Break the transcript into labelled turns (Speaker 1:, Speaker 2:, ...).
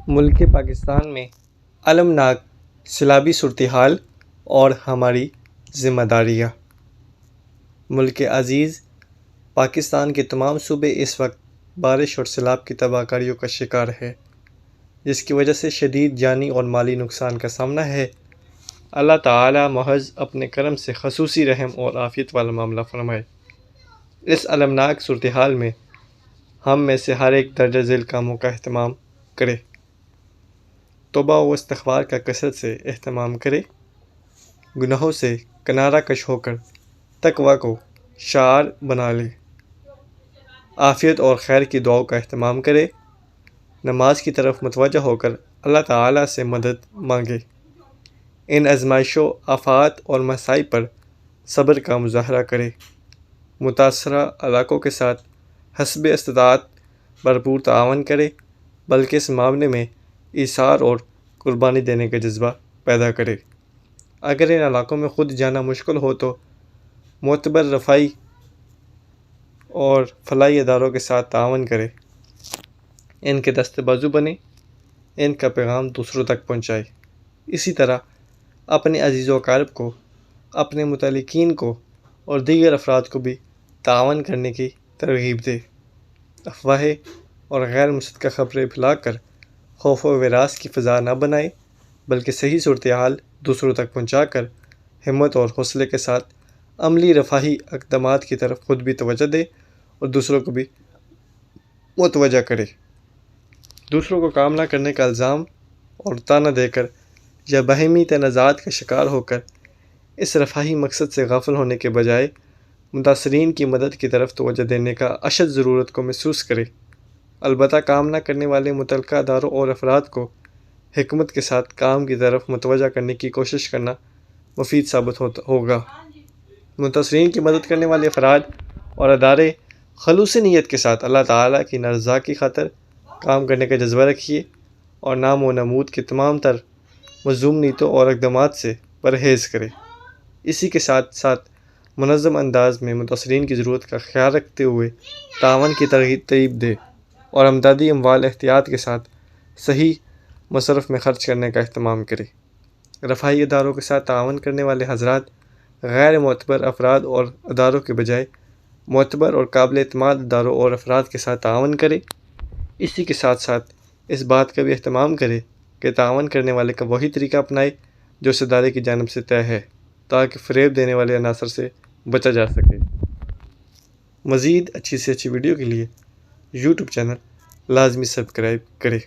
Speaker 1: ملک پاکستان میں المناک سیلابی صورتحال اور ہماری ذمہ داریاں۔ ملک عزیز پاکستان کے تمام صوبے اس وقت بارش اور سیلاب کی تباہ کاریوں کا شکار ہے، جس کی وجہ سے شدید جانی اور مالی نقصان کا سامنا ہے۔ اللہ تعالیٰ محض اپنے کرم سے خصوصی رحم اور عافیت والا معاملہ فرمائے۔ اس المناک صورتحال میں ہم میں سے ہر ایک درجہ ذیل کاموں کا اہتمام کرے، توبہ و استغفار کا کثرت سے اہتمام کرے، گناہوں سے کنارہ کش ہو کر تقویٰ کو شعار بنا لے، عافیت اور خیر کی دعاؤں کا اہتمام کرے، نماز کی طرف متوجہ ہو کر اللہ تعالیٰ سے مدد مانگے، ان آزمائشوں، آفات اور مصائب پر صبر کا مظاہرہ کرے، متاثرہ علاقوں کے ساتھ حسب استطاعت بھرپور تعاون کرے، بلکہ اس معاملے میں ایثار اور قربانی دینے کا جذبہ پیدا کرے۔ اگر ان علاقوں میں خود جانا مشکل ہو تو معتبر رفاہی اور فلاحی اداروں کے ساتھ تعاون کرے، ان کے دستے بازو بنے، ان کا پیغام دوسروں تک پہنچائے۔ اسی طرح اپنے عزیز و اقارب کو، اپنے متعلقین کو اور دیگر افراد کو بھی تعاون کرنے کی ترغیب دے۔ افواہیں اور غیر مصدقہ خبریں پھیلا کر خوف و ہراس کی فضا نہ بنائے، بلکہ صحیح صورتحال دوسروں تک پہنچا کر ہمت اور حوصلے کے ساتھ عملی رفاہی اقدامات کی طرف خود بھی توجہ دے اور دوسروں کو بھی متوجہ کرے۔ دوسروں کو کام نہ کرنے کا الزام اور طعنہ دے کر یا باہمی تنازعات کا شکار ہو کر اس رفاہی مقصد سے غافل ہونے کے بجائے متاثرین کی مدد کی طرف توجہ دینے کا اشد ضرورت کو محسوس کرے۔ البتہ کام نہ کرنے والے متعلقہ اداروں اور افراد کو حکمت کے ساتھ کام کی طرف متوجہ کرنے کی کوشش کرنا مفید ثابت ہوگا۔ متاثرین کی مدد کرنے والے افراد اور ادارے خلوص نیت کے ساتھ اللہ تعالیٰ کی رضا کی خاطر کام کرنے کا جذبہ رکھیے اور نام و نمود کے تمام تر مذموم نیتوں اور اقدامات سے پرہیز کرے۔ اسی کے ساتھ ساتھ منظم انداز میں متاثرین کی ضرورت کا خیال رکھتے ہوئے تعاون کی ترغیب دے اور امدادی اموال احتیاط کے ساتھ صحیح مصرف میں خرچ کرنے کا اہتمام کرے۔ رفاہی اداروں کے ساتھ تعاون کرنے والے حضرات غیر معتبر افراد اور اداروں کے بجائے معتبر اور قابل اعتماد اداروں اور افراد کے ساتھ تعاون کرے۔ اسی کے ساتھ ساتھ اس بات کا بھی اہتمام کرے کہ تعاون کرنے والے کا وہی طریقہ اپنائے جو اس ادارے کی جانب سے طے ہے، تاکہ فریب دینے والے عناصر سے بچا جا سکے۔ مزید اچھی سے اچھی ویڈیو کے لیے یوٹیوب چینل لازمی سبسکرائب کرے۔